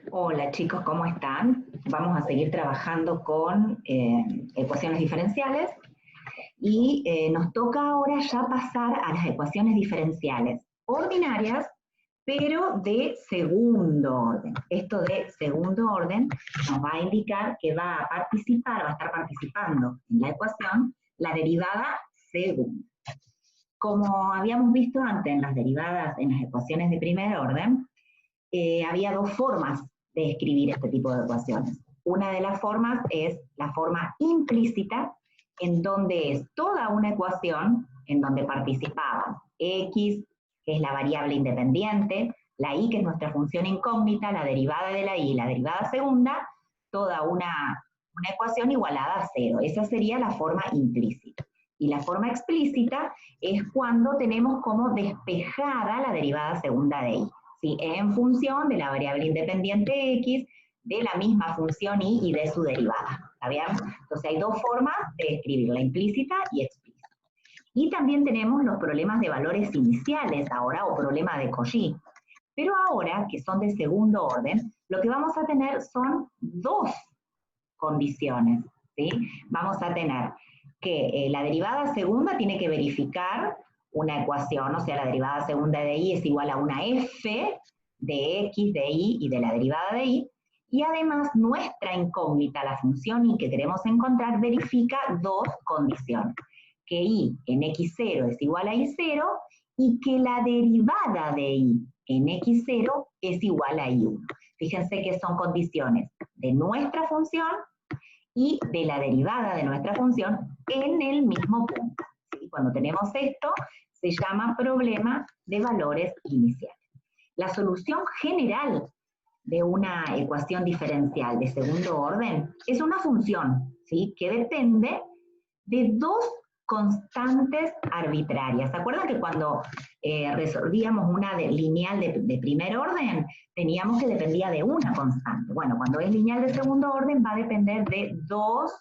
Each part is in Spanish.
Hola chicos, ¿cómo están? Vamos a seguir trabajando con ecuaciones diferenciales y nos toca ahora ya pasar a las ecuaciones diferenciales ordinarias, pero de segundo orden. Esto de segundo orden nos va a indicar que va a participar, va a estar participando en la ecuación la derivada segunda. Como habíamos visto antes en las derivadas, en las ecuaciones de primer orden, había dos formas de escribir este tipo de ecuaciones. Una de las formas es la forma implícita, en donde es toda una ecuación en donde participaban x, que es la variable independiente, la y, que es nuestra función incógnita, la derivada de la y, la derivada segunda, toda una ecuación igualada a cero. Esa sería la forma implícita. Y la forma explícita es cuando tenemos como despejada la derivada segunda de y. ¿Sí? En función de la variable independiente x, de la misma función y de su derivada. ¿Está bien? Entonces hay dos formas de escribirla, implícita y explícita. Y también tenemos los problemas de valores iniciales ahora, o problema de Cauchy. Pero ahora, que son de segundo orden, lo que vamos a tener son dos condiciones. ¿Sí? Vamos a tener que la derivada segunda tiene que verificar una ecuación, o sea, la derivada segunda de y es igual a una f de x, de y y de la derivada de y, y además nuestra incógnita, la función y que queremos encontrar, verifica dos condiciones, que y en x0 es igual a y0 y que la derivada de y en x0 es igual a y1. Fíjense que son condiciones de nuestra función y de la derivada de nuestra función en el mismo punto. ¿Sí? Cuando tenemos esto, se llama problema de valores iniciales. La solución general de una ecuación diferencial de segundo orden es una función, ¿sí? Que depende de dos constantes arbitrarias. ¿Se acuerdan que cuando resolvíamos una lineal de primer orden, teníamos que dependía de una constante? Bueno, cuando es lineal de segundo orden va a depender de dos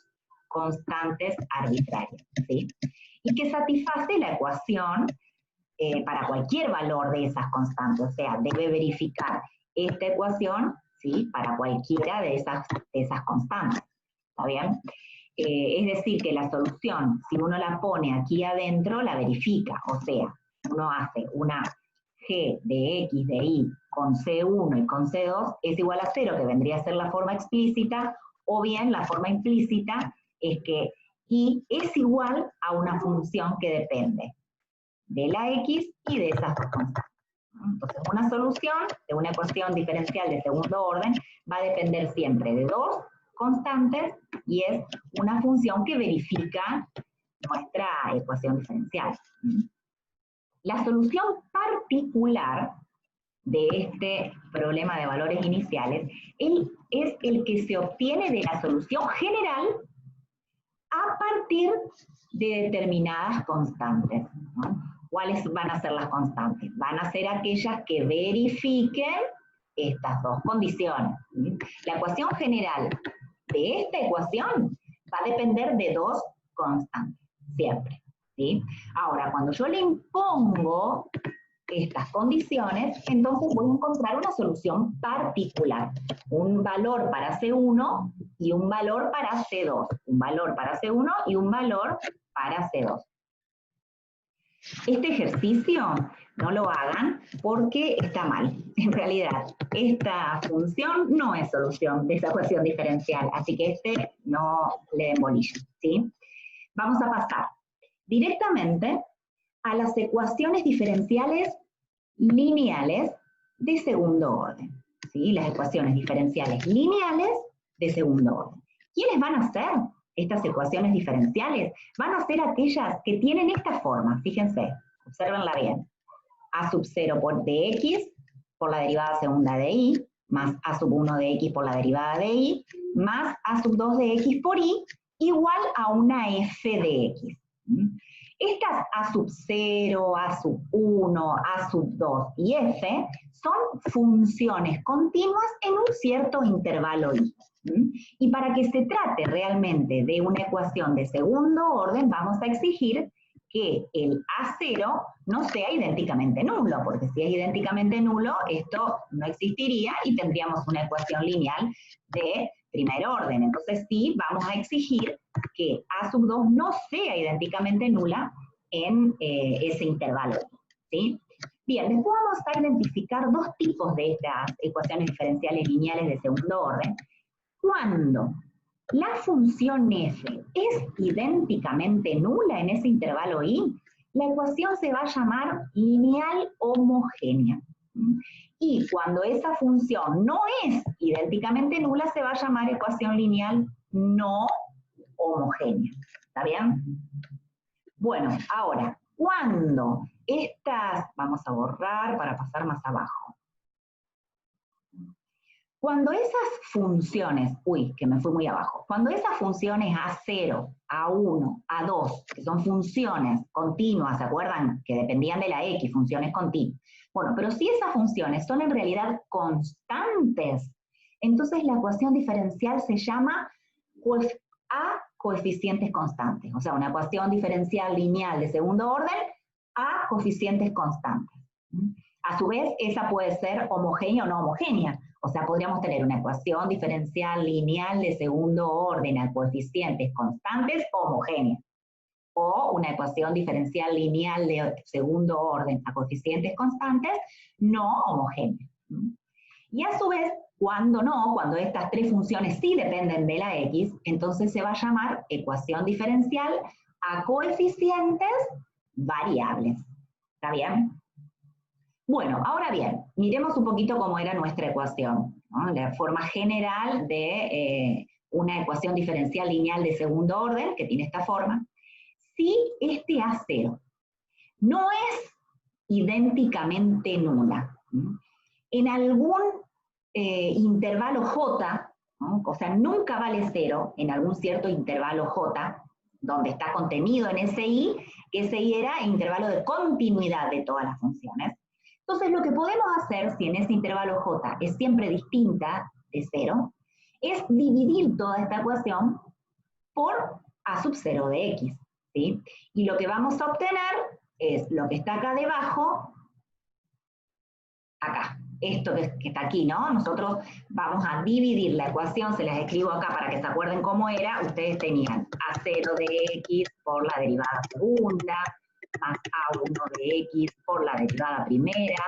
constantes arbitrarias, ¿sí? Y que satisface la ecuación para cualquier valor de esas constantes, o sea, debe verificar esta ecuación, ¿sí? Para cualquiera de esas constantes, ¿está bien? Es decir, que la solución, si uno la pone aquí adentro, la verifica, o sea, uno hace una g de x de y con c1 y con c2 es igual a 0, que vendría a ser la forma explícita, o bien la forma implícita es que y es igual a una función que depende de la x y de esas dos constantes. Entonces, una solución de una ecuación diferencial de segundo orden va a depender siempre de dos constantes y es una función que verifica nuestra ecuación diferencial. La solución particular de este problema de valores iniciales es el que se obtiene de la solución general a partir de determinadas constantes, ¿no? ¿Cuáles van a ser las constantes? Van a ser aquellas que verifiquen estas dos condiciones. La ecuación general de esta ecuación va a depender de dos constantes, siempre. ¿Sí? Ahora, cuando yo le impongo estas condiciones, entonces voy a encontrar una solución particular. Un valor para C1 y un valor para C2. Un valor para C1 y un valor para C2. Este ejercicio no lo hagan porque está mal. En realidad, esta función no es solución de esa ecuación diferencial, así que no le den bolilla, ¿sí? Vamos a pasar directamente a las ecuaciones diferenciales lineales de segundo orden, ¿sí? Las ecuaciones diferenciales lineales de segundo orden. ¿Quiénes van a ser estas ecuaciones diferenciales? Van a ser aquellas que tienen esta forma, fíjense, obsérvenla bien. A sub 0 de x por la derivada segunda de y, más a sub 1 de x por la derivada de y, más a sub 2 de x por y, igual a una f de x. Estas a sub 0, a sub 1, a sub 2 y f son funciones continuas en un cierto intervalo y. Y para que se trate realmente de una ecuación de segundo orden, vamos a exigir que el A0 no sea idénticamente nulo, porque si es idénticamente nulo, esto no existiría y tendríamos una ecuación lineal de primer orden. Entonces sí, vamos a exigir que A sub 2 no sea idénticamente nula en ese intervalo, ¿sí? Bien, después vamos a identificar dos tipos de estas ecuaciones diferenciales lineales de segundo orden. Cuando la función f es idénticamente nula en ese intervalo i, la ecuación se va a llamar lineal homogénea. Y cuando esa función no es idénticamente nula, se va a llamar ecuación lineal no homogénea. ¿Está bien? Bueno, ahora, cuando estas, vamos a borrar para pasar más abajo. Cuando esas funciones, uy, que me fui muy abajo, cuando esas funciones A0, A1, A2, que son funciones continuas, ¿se acuerdan? Que dependían de la X, funciones continuas. Bueno, pero si esas funciones son en realidad constantes, entonces la ecuación diferencial se llama A coeficientes constantes, o sea, una ecuación diferencial lineal de segundo orden a coeficientes constantes. A su vez, esa puede ser homogénea o no homogénea. O sea, podríamos tener una ecuación diferencial lineal de segundo orden a coeficientes constantes homogénea. O una ecuación diferencial lineal de segundo orden a coeficientes constantes no homogénea. Y a su vez, cuando estas tres funciones sí dependen de la X, entonces se va a llamar ecuación diferencial a coeficientes variables. ¿Está bien? Bueno, ahora bien, miremos un poquito cómo era nuestra ecuación, ¿no? La forma general de una ecuación diferencial lineal de segundo orden, que tiene esta forma. Si este A0 no es idénticamente nula, en algún intervalo J, ¿no? O sea, nunca vale 0 en algún cierto intervalo J, donde está contenido en ese I era el intervalo de continuidad de todas las funciones. Entonces, lo que podemos hacer, si en ese intervalo J es siempre distinta de 0, es dividir toda esta ecuación por A sub 0 de X, ¿sí? Y lo que vamos a obtener es lo que está acá debajo, acá, esto que está aquí, ¿no? Nosotros vamos a dividir la ecuación, se las escribo acá para que se acuerden cómo era. Ustedes tenían A0 de X por la derivada segunda, más A1 de X por la derivada primera,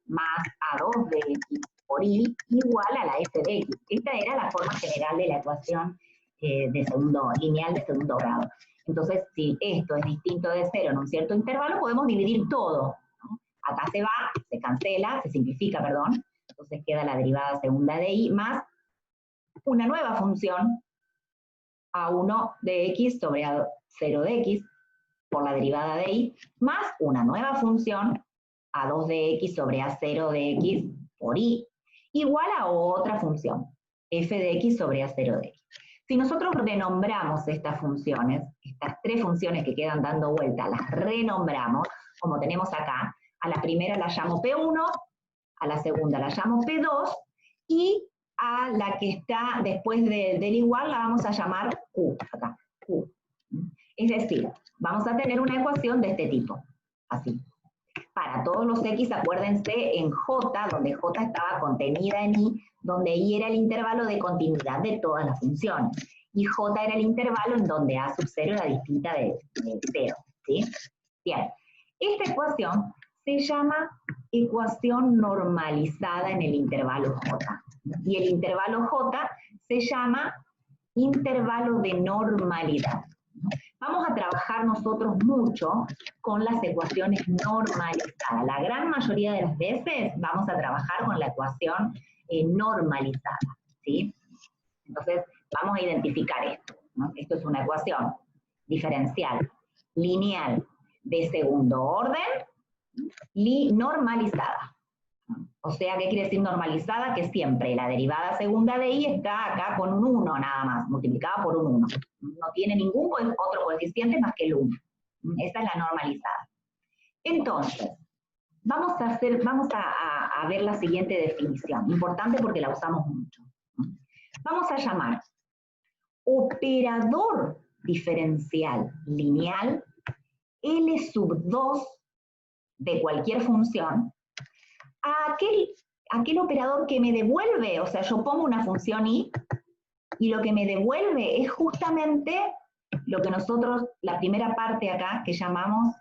más A2 de X por I, igual a la F de X. Esta era la forma general de la ecuación lineal de segundo grado. Entonces, si esto es distinto de 0 en un cierto intervalo, podemos dividir todo, ¿no? Acá se va, se cancela, se simplifica, perdón. Entonces queda la derivada segunda de I más una nueva función, A1 de X sobre A0 de X, por la derivada de I, más una nueva función, A2 de X sobre A0 de X por I, igual a otra función, F de X sobre A0 de X. Si nosotros renombramos estas funciones, estas tres funciones que quedan dando vuelta, las renombramos, como tenemos acá, a la primera la llamo P1, a la segunda la llamo P2, y a la que está después del igual la vamos a llamar Q, acá, Q. Es decir, vamos a tener una ecuación de este tipo, así. Para todos los X, acuérdense en J, donde J estaba contenida en I, donde I era el intervalo de continuidad de todas las funciones. Y J era el intervalo en donde A sub 0 era distinta de 0, ¿sí? Bien, esta ecuación se llama ecuación normalizada en el intervalo J. Y el intervalo J se llama intervalo de normalidad. Vamos a trabajar nosotros mucho con las ecuaciones normalizadas. La gran mayoría de las veces vamos a trabajar con la ecuación normalizada, ¿sí? Entonces, vamos a identificar esto, ¿no? Esto es una ecuación diferencial, lineal, de segundo orden, normalizada. O sea, ¿qué quiere decir normalizada? Que siempre la derivada segunda de I está acá con un 1 nada más, multiplicada por un 1. No tiene ningún otro coeficiente más que el 1. Esa es la normalizada. Entonces, vamos a ver la siguiente definición, importante porque la usamos mucho. Vamos a llamar operador diferencial lineal L sub 2 de cualquier función a aquel operador que me devuelve, o sea, yo pongo una función i y lo que me devuelve es justamente lo que nosotros, la primera parte acá, que llamamos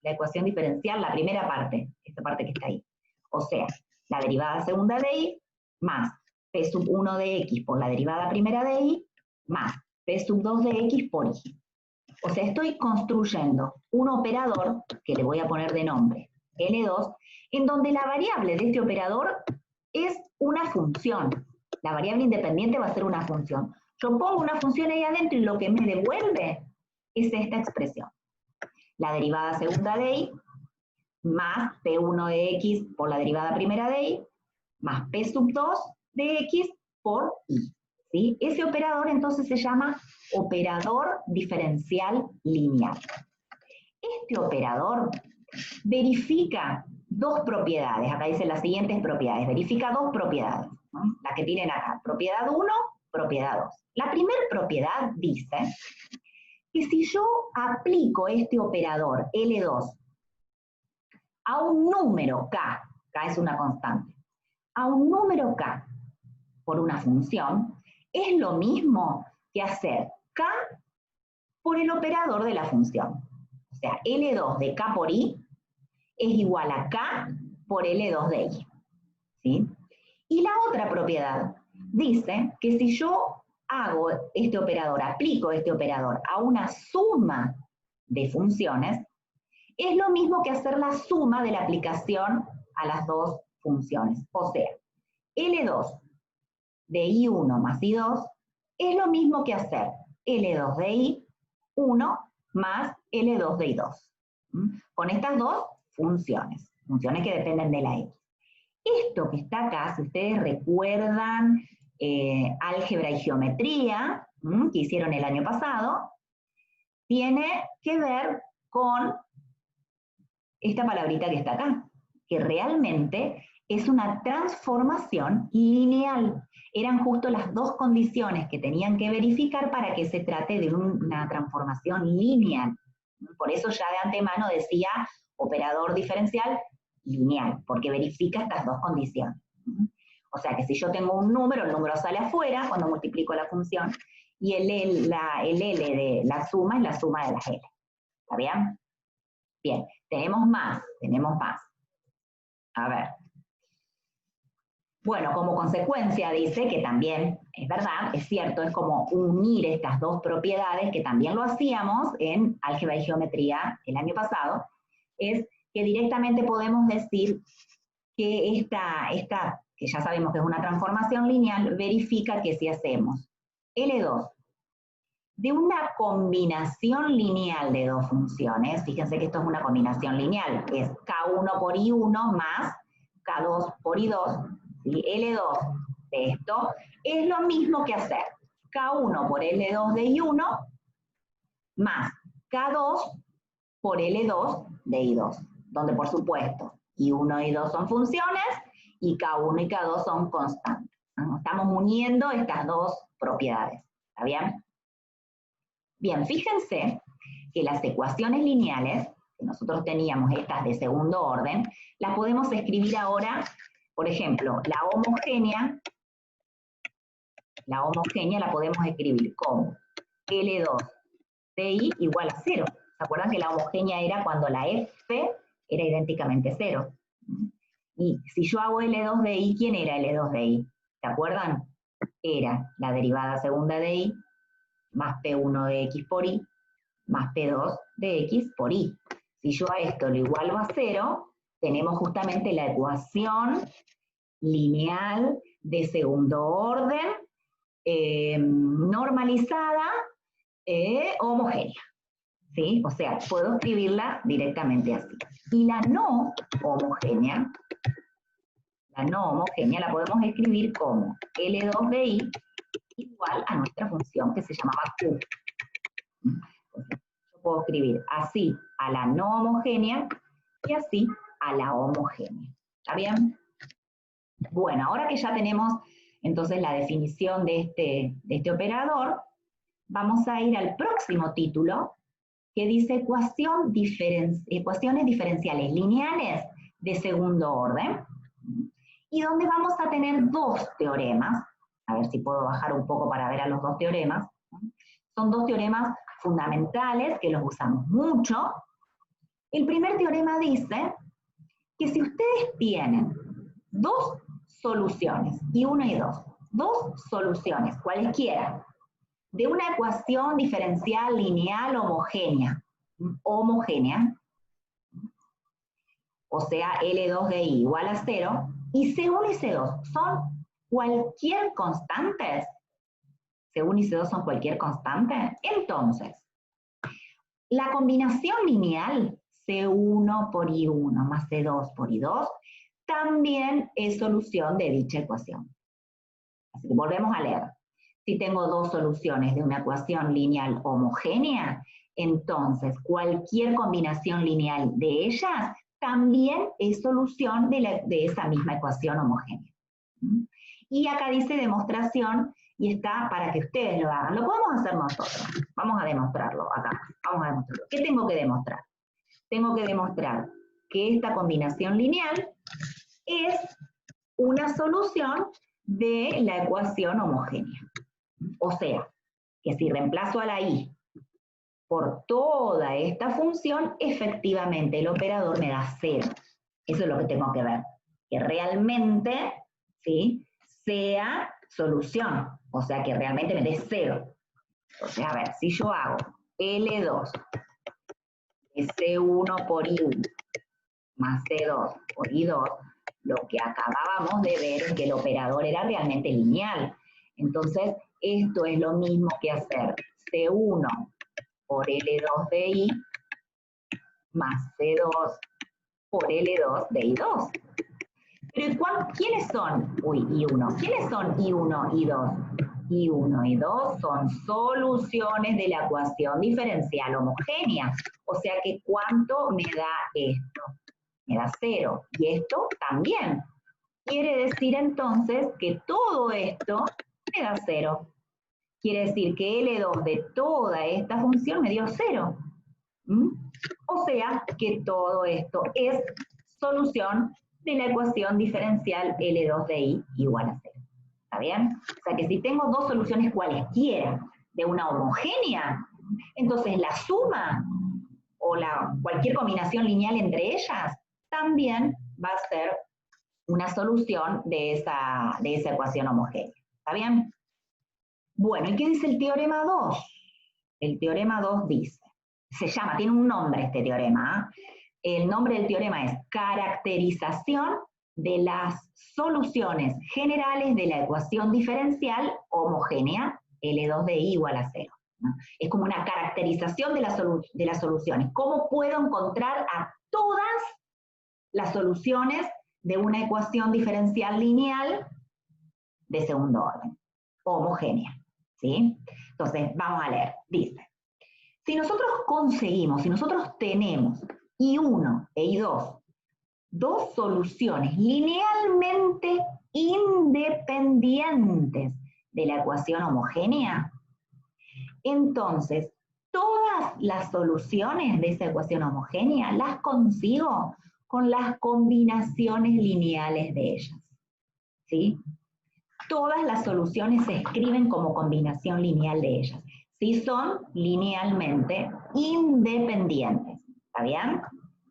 la ecuación diferencial, la primera parte, esta parte que está ahí. O sea, la derivada segunda de i más p sub 1 de x por la derivada primera de i más p sub 2 de x por i. O sea, estoy construyendo un operador, que le voy a poner de nombre L2, en donde la variable de este operador es una función. La variable independiente va a ser una función. Yo pongo una función ahí adentro y lo que me devuelve es esta expresión. La derivada segunda de y más P1 de x por la derivada primera de y más P sub 2 de x por y. ¿Sí? Ese operador entonces se llama operador diferencial lineal. Este operador verifica dos propiedades. Acá dice las siguientes propiedades. Verifica dos propiedades, ¿no? La que tienen acá. Propiedad 1, propiedad 2. La primera propiedad dice que si yo aplico este operador L2 a un número k es una constante, a un número k por una función, es lo mismo que hacer k por el operador de la función. O sea, L2 de k por i es igual a k por L2 de i. ¿Sí? Y la otra propiedad dice que si yo hago este operador, aplico este operador a una suma de funciones, es lo mismo que hacer la suma de la aplicación a las dos funciones. O sea, L2 de I1 más I2 es lo mismo que hacer L2 de I1 más L2 de I2. Con estas dos funciones que dependen de la X. Esto que está acá, si ustedes recuerdan álgebra y geometría, que hicieron el año pasado, tiene que ver con esta palabrita que está acá, que realmente es una transformación lineal. Eran justo las dos condiciones que tenían que verificar para que se trate de una transformación lineal. Por eso ya de antemano decía operador diferencial lineal, porque verifica estas dos condiciones. O sea que si yo tengo un número, el número sale afuera cuando multiplico la función, y el L de la suma es la suma de las L. ¿Está bien? Bien, tenemos más. A ver. Bueno, como consecuencia dice que también, es verdad, es cierto, es como unir estas dos propiedades, que también lo hacíamos en álgebra y geometría el año pasado, es que directamente podemos decir que esta, que ya sabemos que es una transformación lineal, verifica que si hacemos L2 de una combinación lineal de dos funciones, fíjense que esto es una combinación lineal, es K1 por I1 más K2 por I2, ¿sí? L2 de esto es lo mismo que hacer K1 por L2 de I1 más K2 por L2 de I2, donde por supuesto I1 y I2 son funciones y K1 y K2 son constantes. Estamos uniendo estas dos propiedades, ¿está bien? Bien, fíjense que las ecuaciones lineales, que nosotros teníamos estas de segundo orden, las podemos escribir ahora, por ejemplo, la homogénea la podemos escribir como L2 de I igual a 0. ¿Se acuerdan que la homogénea era cuando la F era idénticamente 0? Y si yo hago L2 de I, ¿quién era L2 de I? ¿Se acuerdan? Era la derivada segunda de I más P1 de X por I más P2 de X por I. Si yo a esto lo igualo a 0, tenemos justamente la ecuación lineal de segundo orden, normalizada, homogénea. ¿Sí? O sea, puedo escribirla directamente así. Y la no homogénea la podemos escribir como L2 de I igual a nuestra función que se llamaba Q. Entonces, yo puedo escribir así a la no homogénea y así a la homogénea. ¿Está bien? Bueno, ahora que ya tenemos entonces la definición de este operador, vamos a ir al próximo título, que dice ecuaciones diferenciales lineales de segundo orden, y donde vamos a tener dos teoremas. A ver si puedo bajar un poco para ver a los dos teoremas. Son dos teoremas fundamentales que los usamos mucho. El primer teorema dice que si ustedes tienen dos soluciones, y 1 y 2, dos soluciones, cualesquiera, de una ecuación diferencial lineal homogénea, o sea, L2 de I igual a 0, y C1 y C2 son cualquier constantes, C1 y C2 son cualquier constante, entonces, la combinación lineal C1 por I1 más C2 por I2 también es solución de dicha ecuación. Así que volvemos a leer. Si tengo dos soluciones de una ecuación lineal homogénea, entonces cualquier combinación lineal de ellas también es solución de esa misma ecuación homogénea. Y acá dice demostración, y está para que ustedes lo hagan. Lo podemos hacer nosotros. Vamos a demostrarlo acá. Vamos a demostrarlo. ¿Qué tengo que demostrar? Tengo que demostrar que esta combinación lineal es una solución de la ecuación homogénea. O sea, que si reemplazo a la I por toda esta función, efectivamente el operador me da 0. Eso es lo que tengo que ver. Que realmente, ¿sí?, sea solución. O sea, que realmente me dé 0. O sea, a ver, si yo hago L2 de C1 por I1 más C2 por I2, lo que acabábamos de ver es que el operador era realmente lineal. Entonces, esto es lo mismo que hacer C1 por L2 de I más C2 por L2 de I2. Pero ¿quiénes son? I1. ¿Quiénes son I1 y 2? I1 y 2 son soluciones de la ecuación diferencial homogénea. O sea que ¿cuánto me da esto? Me da 0. Y esto también. Quiere decir entonces que todo esto me da 0. Quiere decir que L2 de toda esta función me dio 0. O sea que todo esto es solución de la ecuación diferencial L2 de I igual a 0. ¿Está bien? O sea que si tengo dos soluciones cualesquiera de una homogénea, entonces la suma o cualquier combinación lineal entre ellas también va a ser una solución de esa ecuación homogénea. ¿Está bien? Bueno, ¿y qué dice el teorema 2? El teorema 2 dice, tiene un nombre este teorema, ¿eh? El nombre del teorema es caracterización de las soluciones generales de la ecuación diferencial homogénea L2 de I igual a 0. ¿No? Es como una caracterización de las soluciones. ¿Cómo puedo encontrar a todas las soluciones de una ecuación diferencial lineal de segundo orden, homogénea? ¿Sí? Entonces, vamos a leer. Dice, si nosotros tenemos I1 e I2, dos soluciones linealmente independientes de la ecuación homogénea, entonces todas las soluciones de esa ecuación homogénea las consigo con las combinaciones lineales de ellas. ¿Sí? Todas las soluciones se escriben como combinación lineal de ellas, si son linealmente independientes. ¿Está bien?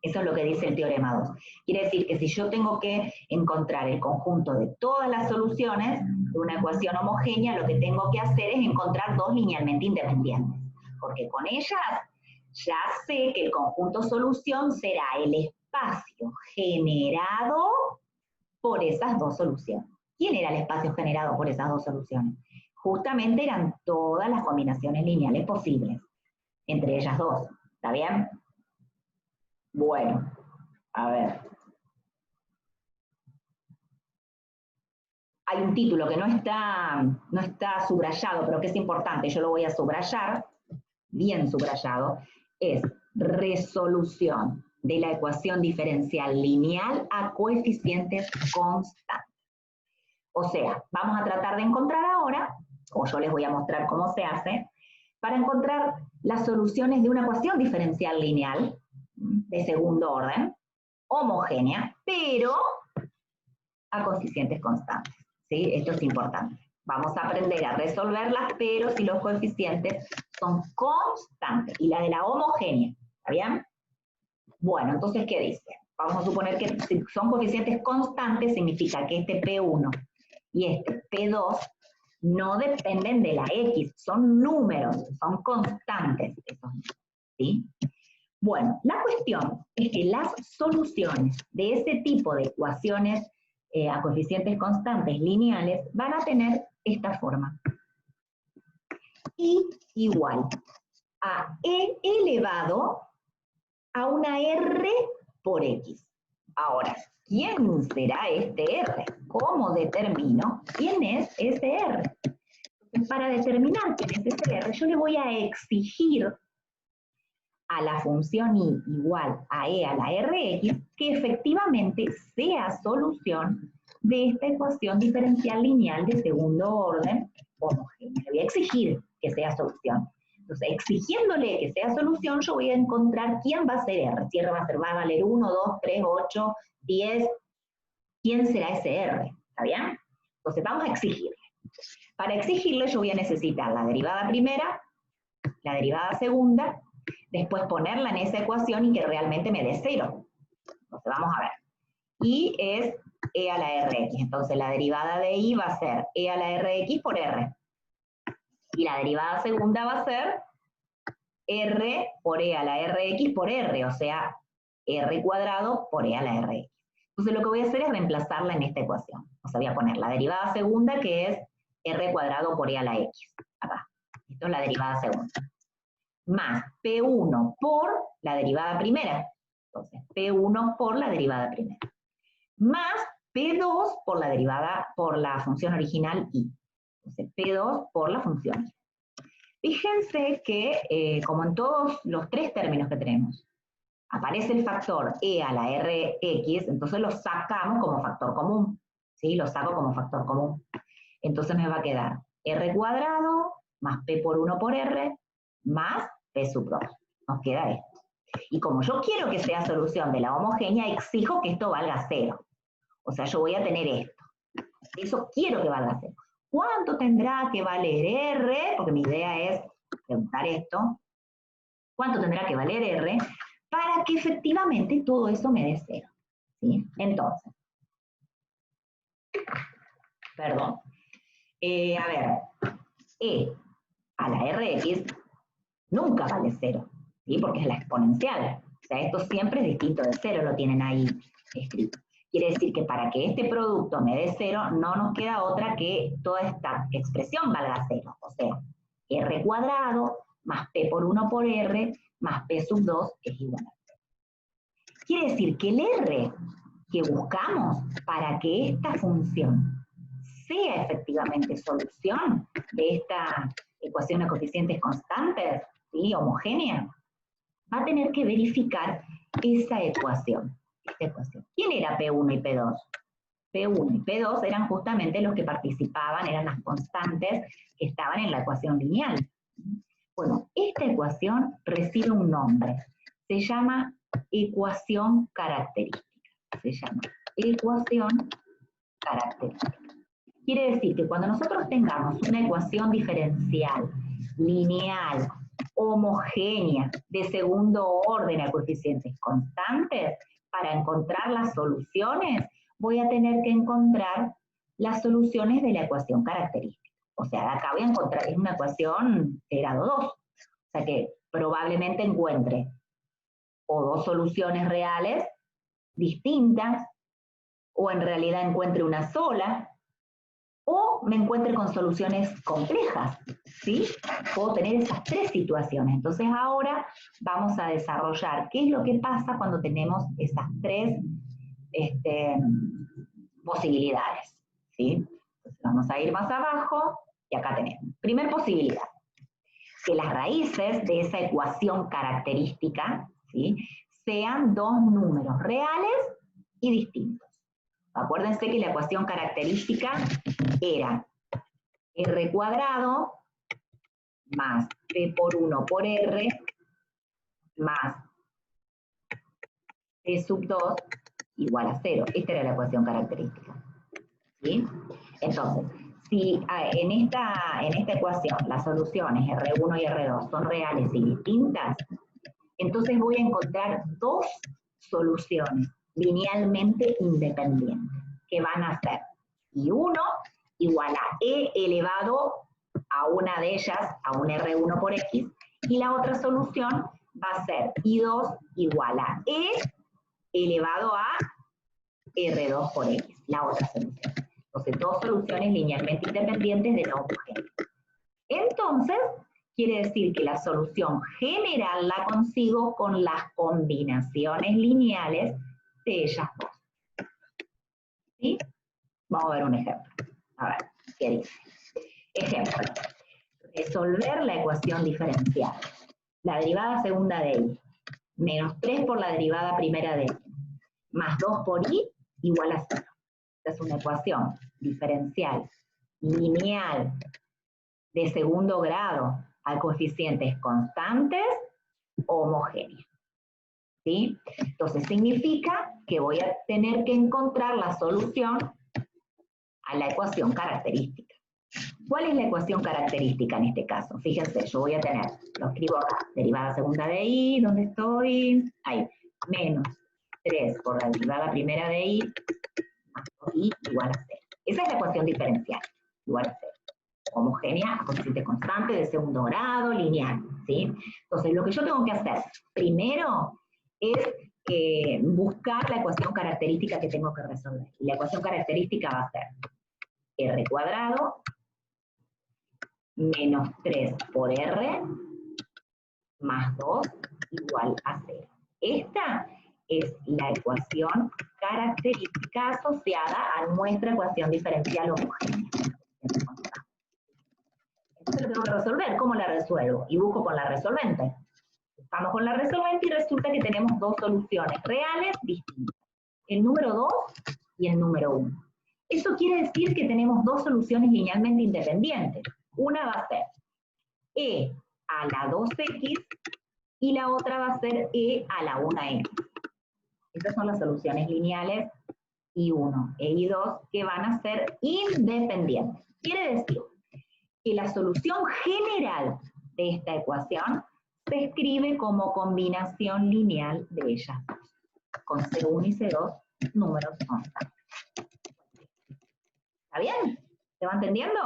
Eso es lo que dice el teorema 2. Quiere decir que si yo tengo que encontrar el conjunto de todas las soluciones de una ecuación homogénea, lo que tengo que hacer es encontrar dos linealmente independientes. Porque con ellas ya sé que el conjunto solución será el espacio generado por esas dos soluciones. ¿Quién era el espacio generado por esas dos soluciones? Justamente eran todas las combinaciones lineales posibles, entre ellas dos. ¿Está bien? Bueno, a ver. Hay un título que no está subrayado, pero que es importante, yo lo voy a subrayar, bien subrayado, es resolución de la ecuación diferencial lineal a coeficientes constantes. O sea, vamos a tratar de encontrar ahora, o yo les voy a mostrar cómo se hace, para encontrar las soluciones de una ecuación diferencial lineal de segundo orden, homogénea, pero a coeficientes constantes. ¿Sí? Esto es importante. Vamos a aprender a resolverlas, pero si los coeficientes son constantes. Y la de la homogénea, ¿está bien? Bueno, entonces, ¿qué dice? Vamos a suponer que si son coeficientes constantes, significa que este P1 y este P2 no dependen de la X, son números, son constantes esos, ¿sí? Bueno, la cuestión es que las soluciones de ese tipo de ecuaciones a coeficientes constantes lineales van a tener esta forma. Y igual a e elevado a una r por x. Ahora, ¿quién será este r? ¿Cómo determino quién es ese r? Entonces, para determinar quién es ese r, yo le voy a exigir a la función y igual a e a la rx que efectivamente sea solución de esta ecuación diferencial lineal de segundo orden homogénea. Le voy a exigir que sea solución. Entonces, exigiéndole que sea solución, yo voy a encontrar quién va a ser r. Si r va a valer 1, 2, 3, 8, 10. ¿Quién será ese r? ¿Está bien? Entonces, vamos a exigirle. Para exigirle, yo voy a necesitar la derivada primera, la derivada segunda, después ponerla en esa ecuación y que realmente me dé 0. Entonces, vamos a ver. Y es e a la rx. Entonces, la derivada de i va a ser e a la rx por r. Y la derivada segunda va a ser r por e a la rx por r, o sea, r cuadrado por e a la rx. Entonces, lo que voy a hacer es reemplazarla en esta ecuación. O sea, voy a poner la derivada segunda, que es r cuadrado por e a la x. Acá. Esto es la derivada segunda. Más P1 por la derivada primera. Entonces, P1 por la derivada primera. Más P2 por la derivada, por la función original I. Entonces, P2 por la función I. Fíjense que, como en todos los tres términos que tenemos, aparece el factor e a la rx, entonces lo sacamos como factor común. ¿Sí? Lo saco como factor común. Entonces me va a quedar r cuadrado más p por 1 por r más p sub 2. Nos queda esto. Y como yo quiero que sea solución de la homogénea, exijo que esto valga 0. O sea, yo voy a tener esto. Eso quiero que valga 0. ¿Cuánto tendrá que valer r? Porque mi idea es preguntar esto. ¿Cuánto tendrá que valer r? Para que efectivamente todo eso me dé 0. ¿Sí? Entonces, perdón. A ver, e a la rx nunca vale 0, ¿sí? Porque es la exponencial. O sea, esto siempre es distinto de 0, lo tienen ahí escrito. Quiere decir que para que este producto me dé 0, no nos queda otra que toda esta expresión valga 0. O sea, r cuadrado más p por 1 por r más p sub 2 es igual a 0. Quiere decir que el r que buscamos para que esta función sea efectivamente solución de esta ecuación de coeficientes constantes, ¿sí? Homogénea, va a tener que verificar esa ecuación. ¿Quién era P1 y P2? P1 y P2 eran justamente los que participaban, eran las constantes que estaban en la ecuación lineal. Bueno, esta ecuación recibe un nombre. Se llama ecuación característica. Se llama ecuación característica. Quiere decir que cuando nosotros tengamos una ecuación diferencial, lineal, homogénea, de segundo orden a coeficientes constantes, para encontrar las soluciones, voy a tener que encontrar las soluciones de la ecuación característica. O sea, acá voy a encontrar, es una ecuación de grado 2. O sea que probablemente encuentre o dos soluciones reales distintas, o en realidad encuentre una sola, o me encuentre con soluciones complejas, ¿sí? Puedo tener esas tres situaciones. Entonces ahora vamos a desarrollar qué es lo que pasa cuando tenemos esas tres posibilidades, ¿sí? Entonces vamos a ir más abajo y acá tenemos. Primer posibilidad, que las raíces de esa ecuación característica, ¿sí? Sean dos números reales y distintos. Acuérdense que la ecuación característica era r cuadrado más P por 1 por R más P sub 2 igual a 0. Esta era la ecuación característica. ¿Sí? Entonces, si en esta ecuación las soluciones R1 y R2 son reales y distintas, entonces voy a encontrar dos soluciones linealmente independientes, que van a ser I1 igual a E elevado a una de ellas, a un R1 por X, y la otra solución va a ser I2 igual a E elevado a R2 por X, la otra solución. Entonces, dos soluciones linealmente independientes de la homogénea. Entonces, quiere decir que la solución general la consigo con las combinaciones lineales de ellas dos. ¿Sí? Vamos a ver un ejemplo. A ver, ¿qué dice? Ejemplo. Resolver la ecuación diferencial. La derivada segunda de y menos 3 por la derivada primera de y más 2 por y igual a 0. Esta es una ecuación diferencial lineal de segundo grado a coeficientes constantes homogéneos. ¿Sí? Entonces significa que voy a tener que encontrar la solución a la ecuación característica. ¿Cuál es la ecuación característica en este caso? Fíjense, yo voy a tener, lo escribo acá, derivada segunda de y, ¿dónde estoy? Ahí, menos 3 por la derivada primera de y, más 2y igual a 0. Esa es la ecuación diferencial, igual a 0. Homogénea a coeficiente constante de segundo grado, lineal, ¿sí? Entonces, lo que yo tengo que hacer primero es buscar la ecuación característica que tengo que resolver. Y la ecuación característica va a ser r cuadrado menos 3 por r más 2 igual a 0. Esta es la ecuación característica asociada a nuestra ecuación diferencial homogénea. Entonces lo tengo que resolver. ¿Cómo la resuelvo? Y busco con la resolvente. Buscamos con la resolvente y resulta que tenemos dos soluciones reales distintas. El número 2 y el número 1. Eso quiere decir que tenemos dos soluciones linealmente independientes. Una va a ser e a la 2x y la otra va a ser e a la 1x. Estas son las soluciones lineales I1 e I2 que van a ser independientes. Quiere decir que la solución general de esta ecuación se escribe como combinación lineal de ellas dos, con C1 y C2 números constantes. ¿Está bien? ¿Se va entendiendo?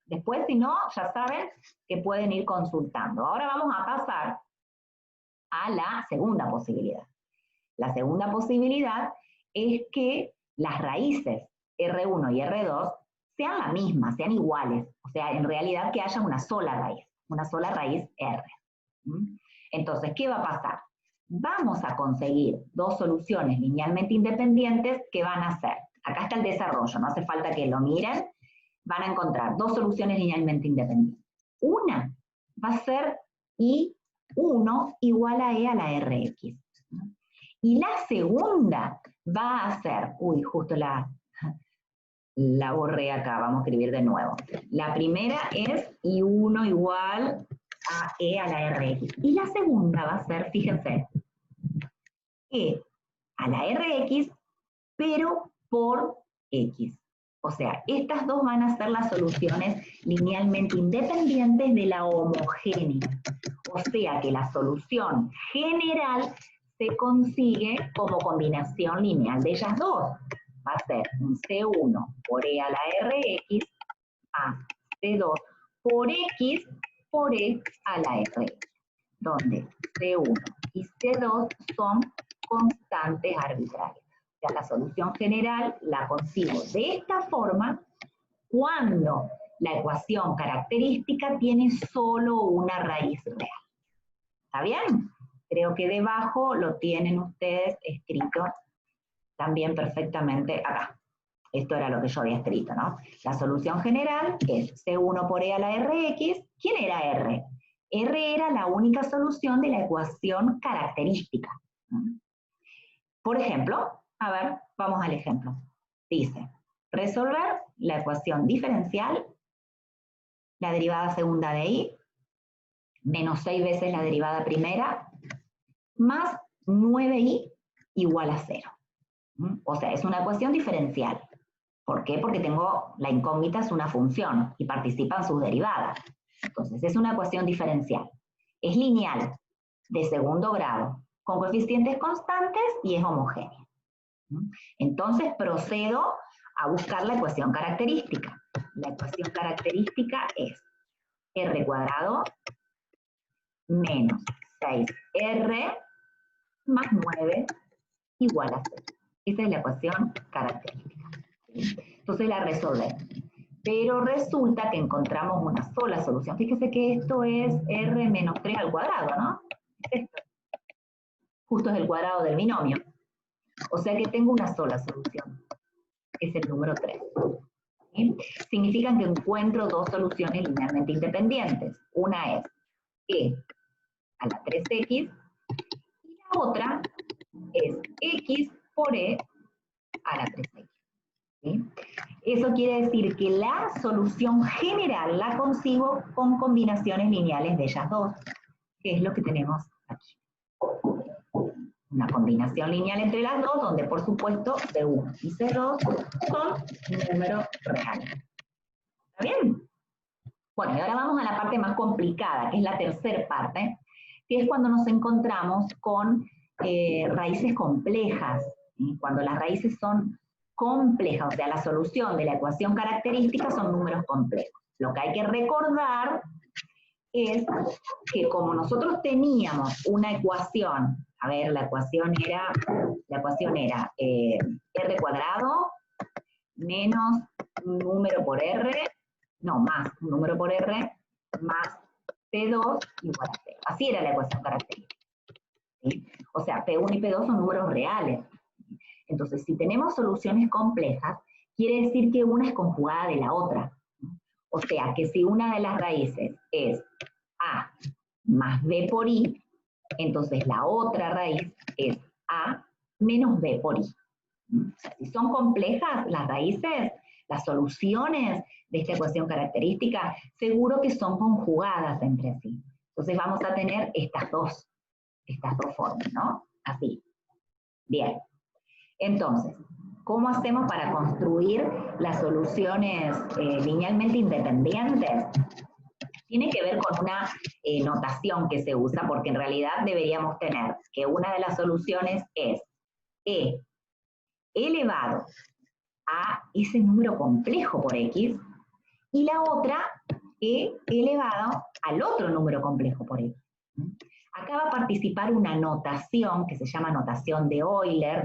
Después, si no, ya saben que pueden ir consultando. Ahora vamos a pasar a la segunda posibilidad. La segunda posibilidad es que las raíces R1 y R2 sean la misma, sean iguales. O sea, en realidad que haya una sola raíz R. Entonces, ¿qué va a pasar? Vamos a conseguir dos soluciones linealmente independientes que van a ser, acá está el desarrollo, no hace falta que lo miren, van a encontrar dos soluciones linealmente independientes. Una va a ser I1 igual a E a la RX. Y la segunda va a ser, uy, justo la borré acá, vamos a escribir de nuevo. La primera es I1 igual a E a la RX. Y la segunda va a ser, fíjense, E a la RX, pero por X. O sea, estas dos van a ser las soluciones linealmente independientes de la homogénea. O sea que la solución general se consigue como combinación lineal de ellas dos. Va a ser un C1 por E a la RX más C2 por X por E a la RX, donde C1 y C2 son constantes arbitrarias. O sea, la solución general la consigo de esta forma cuando la ecuación característica tiene solo una raíz real. ¿Está bien? Creo que debajo lo tienen ustedes escrito también perfectamente acá. Esto era lo que yo había escrito, ¿no? La solución general es C1 por E a la RX. ¿Quién era R? R era la única solución de la ecuación característica. Por ejemplo, a ver, vamos al ejemplo. Dice, resolver la ecuación diferencial, la derivada segunda de y, menos 6 veces la derivada primera, más 9i igual a 0. O sea, es una ecuación diferencial. ¿Por qué? Porque tengo, la incógnita es una función y participan sus derivadas. Entonces, es una ecuación diferencial. Es lineal, de segundo grado, con coeficientes constantes y es homogénea. Entonces, procedo a buscar la ecuación característica. La ecuación característica es r cuadrado menos 6r más 9 igual a 0. Esa es la ecuación característica. Entonces la resolvemos. Pero resulta que encontramos una sola solución. Fíjese que esto es r menos 3 al cuadrado, ¿no? Esto. Justo es el cuadrado del binomio. O sea que tengo una sola solución. Es el número 3. ¿Sí? Significa que encuentro dos soluciones linealmente independientes. Una es e a la 3x y la otra es x por e a la 3x. ¿Sí? Eso quiere decir que la solución general la consigo con combinaciones lineales de ellas dos, que es lo que tenemos aquí. Una combinación lineal entre las dos, donde por supuesto C1 y C2 son números reales. ¿Está bien? Bueno, y ahora vamos a la parte más complicada, que es la tercera parte, que es cuando nos encontramos con raíces complejas, ¿sí? Cuando las raíces son complejas, o sea, la solución de la ecuación característica son números complejos. Lo que hay que recordar es que como nosotros teníamos una ecuación, a ver, la ecuación era r cuadrado menos un número por r, no, más un número por r, más P2 igual a 0. Así era la ecuación característica. ¿Sí? O sea, P1 y P2 son números reales. Entonces, si tenemos soluciones complejas, quiere decir que una es conjugada de la otra. O sea, que si una de las raíces es A más B por I, entonces la otra raíz es A menos B por I. O sea, si son complejas las raíces, las soluciones de esta ecuación característica, seguro que son conjugadas entre sí. Entonces vamos a tener estas dos formas, ¿no? Así. Bien. Entonces, ¿cómo hacemos para construir las soluciones linealmente independientes? Tiene que ver con una notación que se usa, porque en realidad deberíamos tener que una de las soluciones es e elevado a ese número complejo por x, y la otra e elevado al otro número complejo por x. Acá va a participar una notación que se llama notación de Euler,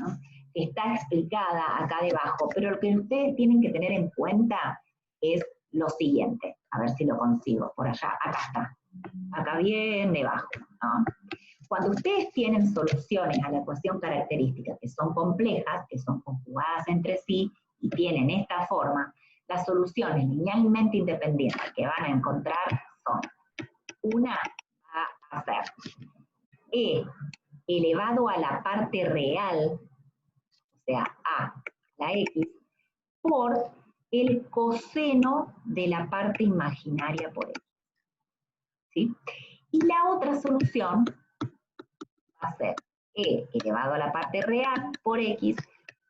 ¿no? Que está explicada acá debajo, pero lo que ustedes tienen que tener en cuenta es lo siguiente. A ver si lo consigo, por allá, acá está, acá bien debajo, ¿no? Cuando ustedes tienen soluciones a la ecuación característica que son complejas, que son conjugadas entre sí y tienen esta forma, las soluciones linealmente independientes que van a encontrar son: una va a ser e elevado a la parte real, o sea, a la x, por el coseno de la parte imaginaria por x. ¿Sí? Y la otra solución va a ser e elevado a la parte real por x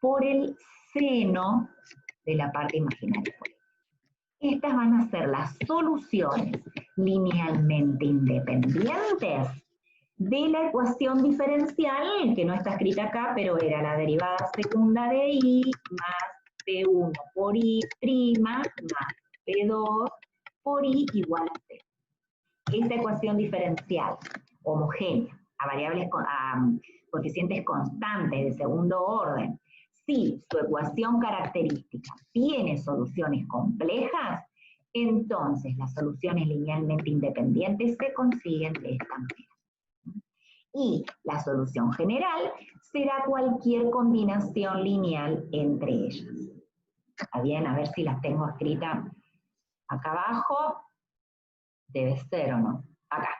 por el seno de la parte imaginaria por x. Estas van a ser las soluciones linealmente independientes de la ecuación diferencial, que no está escrita acá, pero era la derivada segunda de i más P1 por i' más P2 por i igual a 0. Esta ecuación diferencial homogénea a variables a coeficientes constantes de segundo orden, si su ecuación característica tiene soluciones complejas, entonces las soluciones linealmente independientes se consiguen de esta manera. Y la solución general será cualquier combinación lineal entre ellas. ¿Está bien? A ver si las tengo escritas acá abajo. Debe ser o no. Acá,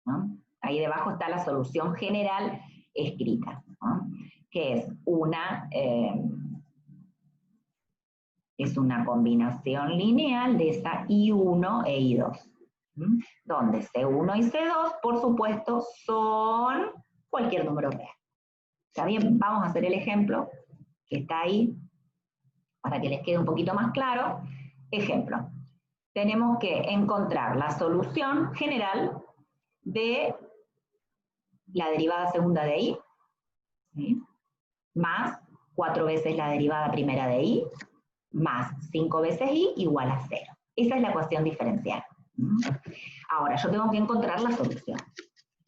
¿no? Ahí debajo está la solución general escrita, ¿no? Que es una combinación lineal de esa I1 e I2. donde C1 y C2, por supuesto, son cualquier número real. ¿Está bien? Vamos a hacer el ejemplo que está ahí para que les quede un poquito más claro. Ejemplo, tenemos que encontrar la solución general de la derivada segunda de y, ¿sí?, más 4 veces la derivada primera de y, más 5 veces y igual a 0. Esa es la ecuación diferencial. Ahora, yo tengo que encontrar la solución.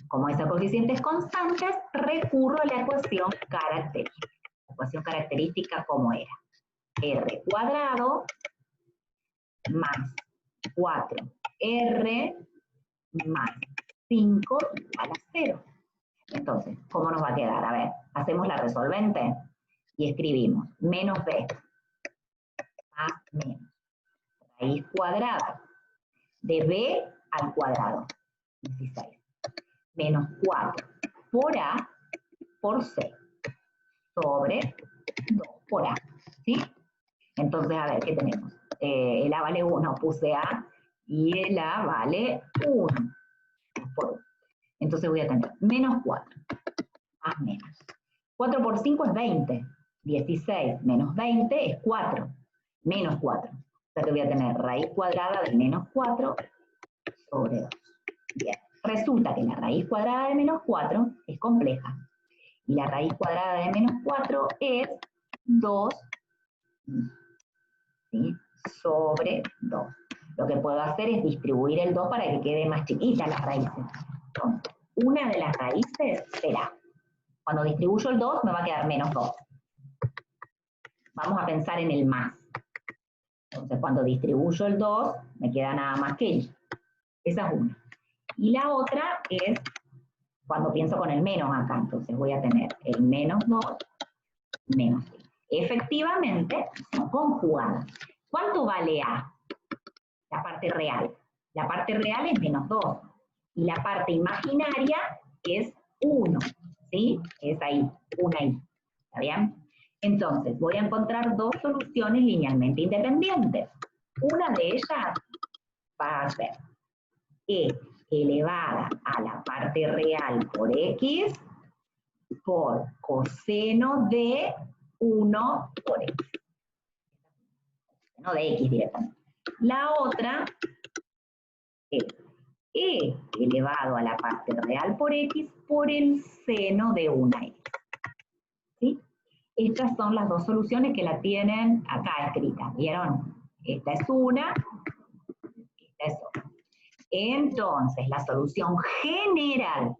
Como esa coeficiente es constante, recurro a la ecuación característica. La ecuación característica, ¿cómo era? R cuadrado más 4R más 5 igual a 0. Entonces, ¿cómo nos va a quedar? A ver, hacemos la resolvente y escribimos menos b más menos raíz cuadrada de b al cuadrado, 16, menos 4 por a por c, sobre 2 por a, ¿sí? Entonces, a ver, ¿qué tenemos? El a vale 1, puse a, y el a vale 1. Por 1. Entonces voy a tener menos 4, más menos. 4 por 5 es 20. 16 menos 20 es 4. Menos 4. O sea que voy a tener raíz cuadrada de menos 4 sobre 2. Bien. Resulta que la raíz cuadrada de menos 4 es compleja. Y la raíz cuadrada de menos 4 es 2, ¿sí?, sobre 2. Lo que puedo hacer es distribuir el 2 para que quede más chiquita las raíces. Entonces, una de las raíces será, cuando distribuyo el 2 me va a quedar menos 2. Vamos a pensar en el más. Entonces, cuando distribuyo el 2, me queda nada más que y. Esa es una. Y la otra es cuando pienso con el menos acá. Entonces voy a tener el menos 2 menos y. Efectivamente, son conjugadas. ¿Cuánto vale a? La parte real. La parte real es menos 2. Y la parte imaginaria es 1. ¿Sí? Es ahí, una ahí. ¿Está bien? Entonces, voy a encontrar dos soluciones linealmente independientes. Una de ellas va a ser e elevada a la parte real por x por coseno de 1 por x. No de x directamente. La otra es e elevado a la parte real por x por el seno de 1x. ¿Sí? Estas son las dos soluciones que la tienen acá escritas, ¿vieron? Esta es una, esta es otra. Entonces, la solución general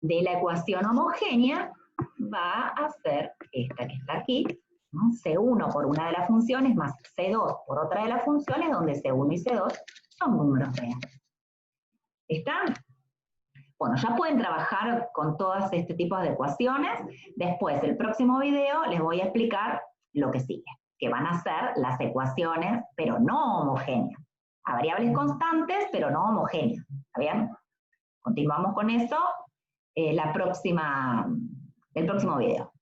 de la ecuación homogénea va a ser esta que está aquí, ¿no? C1 por una de las funciones más C2 por otra de las funciones, donde C1 y C2 son números reales. ¿Está? Bueno, ya pueden trabajar con todos este tipo de ecuaciones. Después, el próximo video, les voy a explicar lo que sigue, que van a ser las ecuaciones, pero no homogéneas. A variables constantes, pero no homogéneas. ¿Está bien? Continuamos con eso el próximo video.